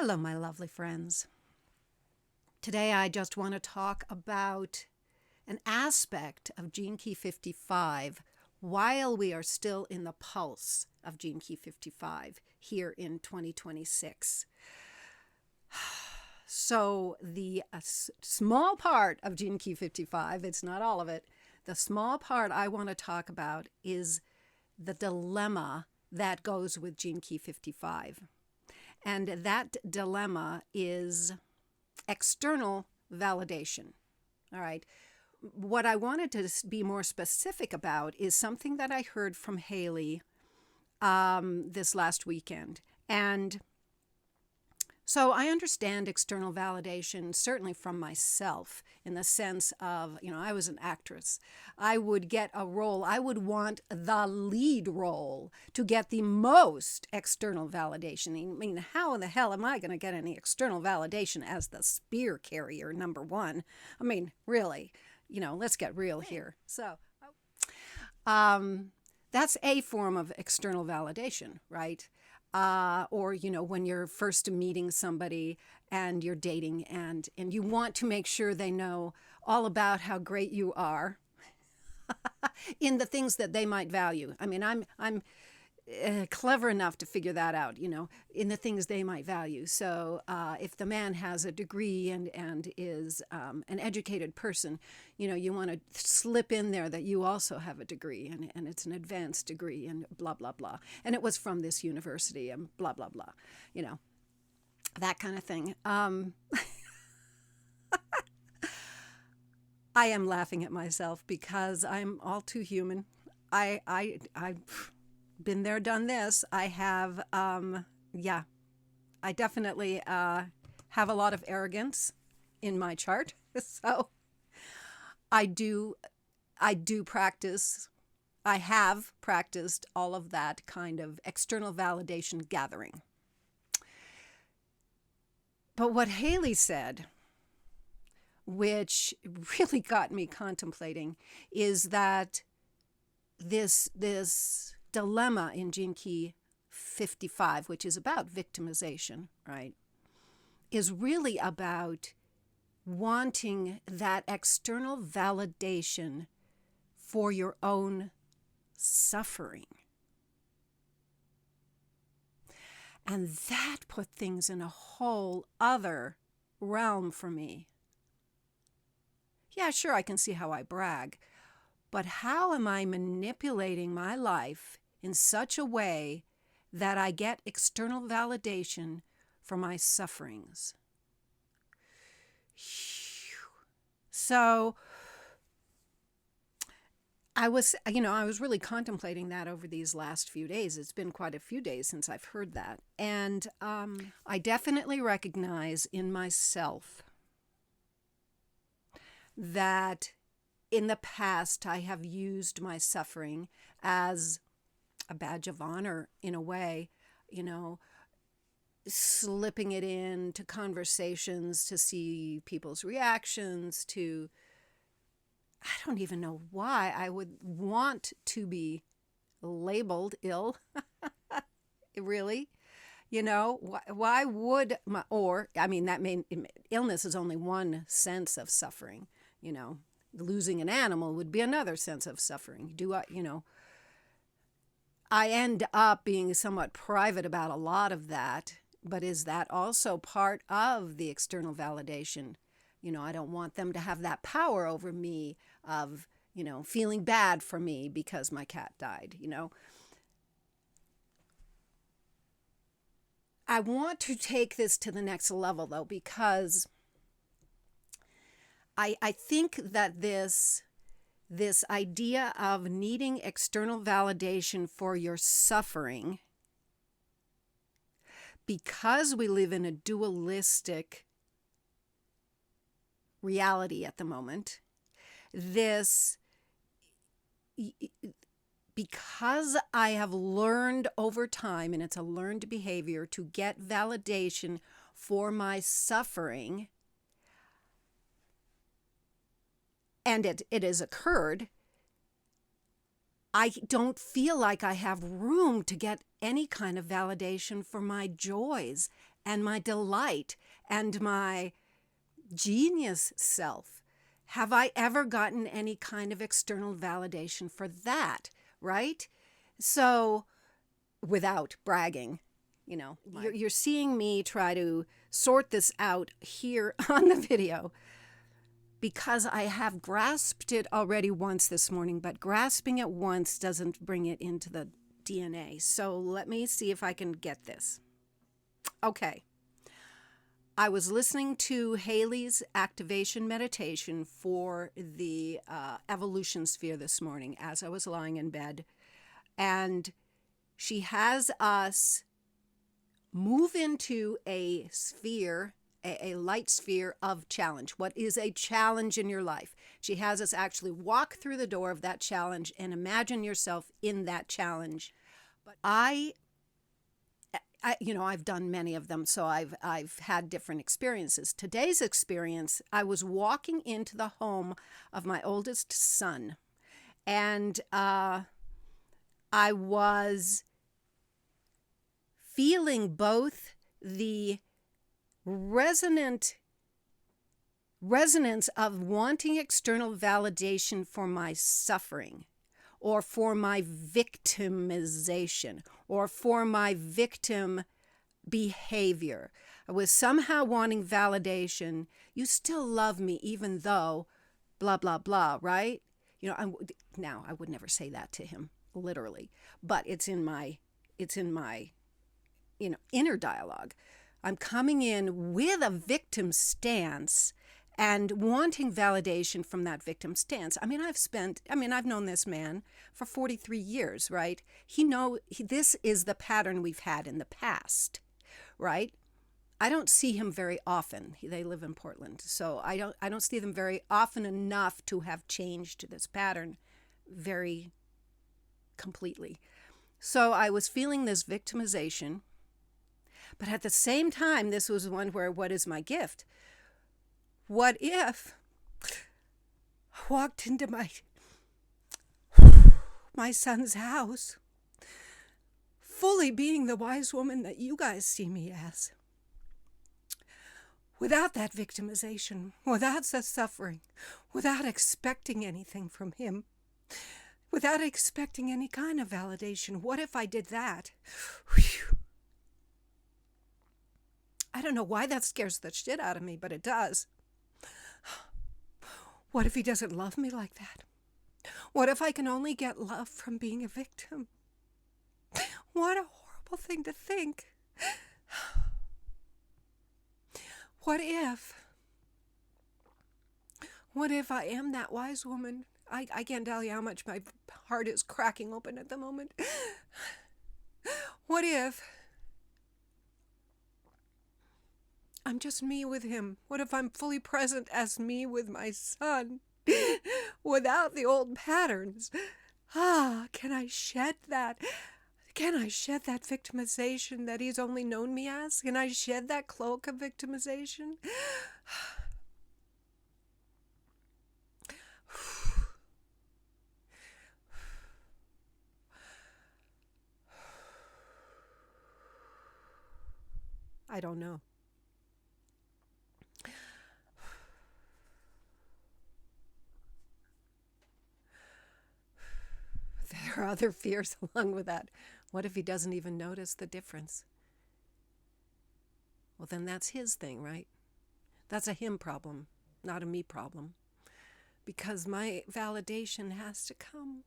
Hello, my lovely friends. Today I just want to talk about an aspect of Gene Key 55 while we are still in the pulse of Gene Key 55 here in 2026. So the small part of Gene Key 55, it's not all of it, the small part I want to talk about is the dilemma that goes with Gene Key 55. And that dilemma is external validation. All right. What I wanted to be more specific about is something that I heard from Haley this last weekend. And so I understand external validation, certainly from myself, in the sense of, I was an actress. I would get a role. I would want the lead role to get the most external validation. I mean, how in the hell am I going to get any external validation as the spear carrier, number one? I mean, really, let's get real here. So that's a form of external validation, right? Or when you're first meeting somebody and you're dating and you want to make sure they know all about how great you are in the things that they might value. I mean, I'm clever enough to figure that out, in the things they might value. So if the man has a degree and is an educated person, you want to slip in there that you also have a degree and it's an advanced degree and blah, blah, blah. And it was from this university and blah, blah, blah, that kind of thing. I am laughing at myself because I'm all too human. I've been there, done this. I have, I definitely have a lot of arrogance in my chart. So I do practice, I have practiced all of that kind of external validation gathering. But what Haley said, which really got me contemplating, is that this dilemma in Gene Key 55, which is about victimization, right, is really about wanting that external validation for your own suffering. And that put things in a whole other realm for me. Yeah, sure, I can see how I brag, but how am I manipulating my life in such a way that I get external validation for my sufferings? So I was really contemplating that over these last few days. It's been quite a few days since I've heard that. And I definitely recognize in myself that in the past I have used my suffering as a badge of honor in a way, slipping it into conversations to see people's reactions to, I don't even know why I would want to be labeled ill. Really? Why would illness is only one sense of suffering, losing an animal would be another sense of suffering. I end up being somewhat private about a lot of that, but is that also part of the external validation? I don't want them to have that power over me of, feeling bad for me because my cat died, I want to take this to the next level, though, because I think that this idea of needing external validation for your suffering, because we live in a dualistic reality at the moment, because I have learned over time, and it's a learned behavior, to get validation for my suffering, and it has occurred, I don't feel like I have room to get any kind of validation for my joys and my delight and my genius self. Have I ever gotten any kind of external validation for that, right? So, without bragging, you're seeing me try to sort this out here on the video because I have grasped it already once this morning, but grasping it once doesn't bring it into the DNA. So let me see if I can get this. Okay. I was listening to Haley's activation meditation for the evolution sphere this morning as I was lying in bed. And she has us move into a sphere, a light sphere of challenge. What is a challenge in your life? She has us actually walk through the door of that challenge and imagine yourself in that challenge. But I've done many of them, so I've had different experiences. Today's experience, I was walking into the home of my oldest son, and I was feeling both the resonance of wanting external validation for my suffering, or for my victimization, or for my victim behavior. I was somehow wanting validation. You still love me even though blah, blah, blah, right? Now I would never say that to him, literally, but it's in my inner dialogue. I'm coming in with a victim stance and wanting validation from that victim stance. I've known this man for 43 years, right? This is the pattern we've had in the past, right? I don't see him very often. They live in Portland, so I don't see them very often enough to have changed this pattern very completely. So I was feeling this victimization, but at the same time, this was one where, what is my gift? What if I walked into my son's house, fully being the wise woman that you guys see me as, without that victimization, without the suffering, without expecting anything from him, without expecting any kind of validation? What if I did that? Whew. I don't know why that scares the shit out of me, but it does. What if he doesn't love me like that? What if I can only get love from being a victim? What a horrible thing to think. What if I am that wise woman? I can't tell you how much my heart is cracking open at the moment. What if I'm just me with him? What if I'm fully present as me with my son, without the old patterns? Can I shed that? Can I shed that victimization that he's only known me as? Can I shed that cloak of victimization? I don't know. There are other fears along with that. What if he doesn't even notice the difference? Well, then that's his thing, right? That's a him problem, not a me problem. Because my validation has to come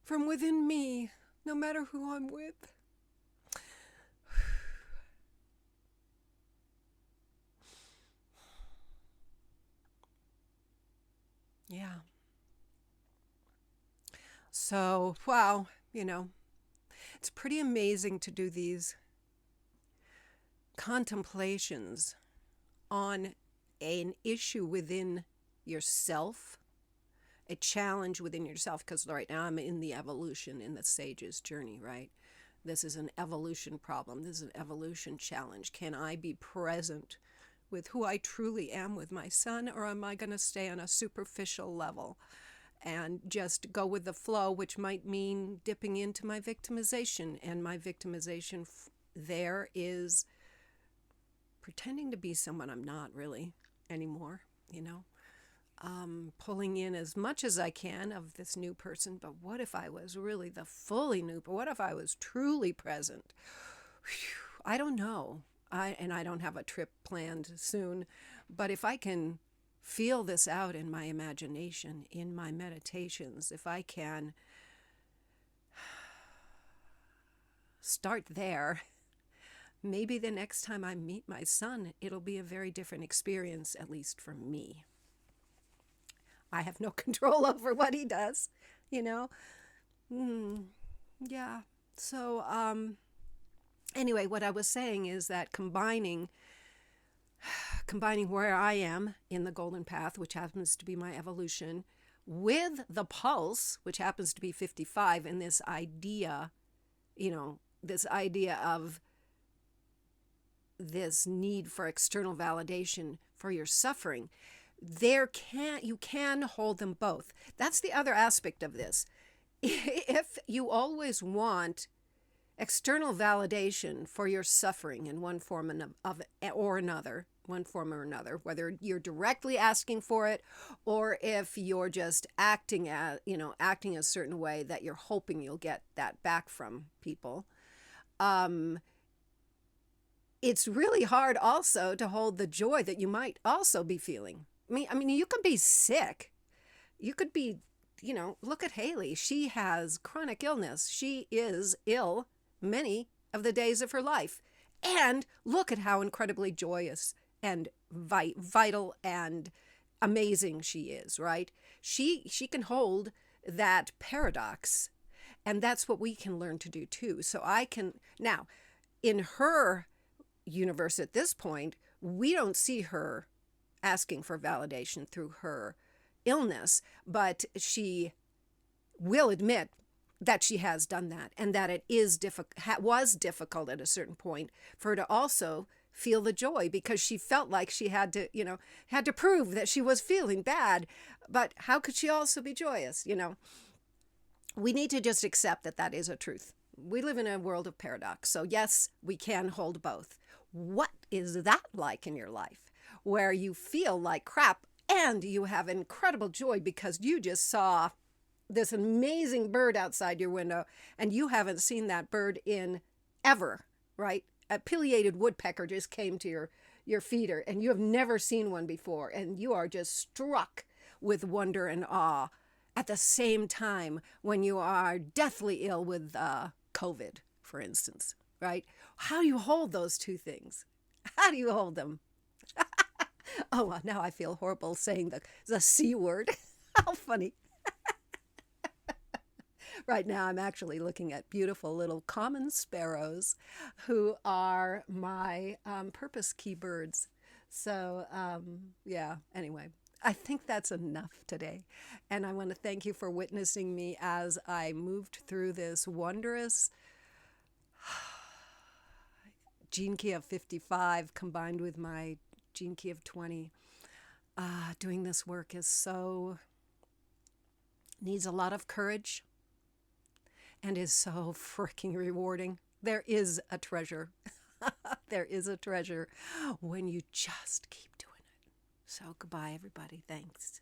from within me, no matter who I'm with. Yeah. So, wow, it's pretty amazing to do these contemplations on an issue within yourself, a challenge within yourself, because right now I'm in the evolution, in the sage's journey, right? This is an evolution problem. This is an evolution challenge. Can I be present with who I truly am with my son, or am I going to stay on a superficial level and just go with the flow, which might mean dipping into my victimization? And my victimization there is pretending to be someone I'm not really anymore, you know. Pulling in as much as I can of this new person, but what if I was really the fully new, but what if I was truly present? Whew, I don't know. I don't have a trip planned soon, but if I can feel this out in my imagination, in my meditations, if I can start there, maybe the next time I meet my son, it'll be a very different experience, at least for me. I have no control over what he does, you know? Yeah. So, anyway, what I was saying is that combining where I am in the golden path, which happens to be my evolution, with the pulse, which happens to be 55, and this idea, this idea of this need for external validation for your suffering, you can hold them both. That's the other aspect of this. If you always want external validation for your suffering in one form or another, whether you're directly asking for it or if you're just acting a certain way that you're hoping you'll get that back from people, it's really hard also to hold the joy that you might also be feeling. I mean, you could be sick. You could be, look at Haley. She has chronic illness. She is ill many of the days of her life. And look at how incredibly joyous and vital and amazing she is, right? She can hold that paradox. And that's what we can learn to do too. So now, in her universe at this point, we don't see her asking for validation through her illness, but she will admit that she has done that and that it was difficult at a certain point for her to also feel the joy because she felt like she had to prove that she was feeling bad. But how could she also be joyous? We need to just accept that is a truth. We live in a world of paradox. So yes, we can hold both. What is that like in your life where you feel like crap and you have incredible joy because you just saw this amazing bird outside your window and you haven't seen that bird in ever, right? A pileated woodpecker just came to your feeder and you have never seen one before and you are just struck with wonder and awe at the same time when you are deathly ill with COVID, for instance, right? How do you hold those two things? How do you hold them? Oh, well, now I feel horrible saying the C word. How funny. Right now I'm actually looking at beautiful little common sparrows who are my purpose key birds. So, yeah, anyway, I think that's enough today. And I want to thank you for witnessing me as I moved through this wondrous gene key of 55 combined with my gene key of 20. Doing this work needs a lot of courage and is so freaking rewarding. There is a treasure. There is a treasure when you just keep doing it. So goodbye, everybody. Thanks.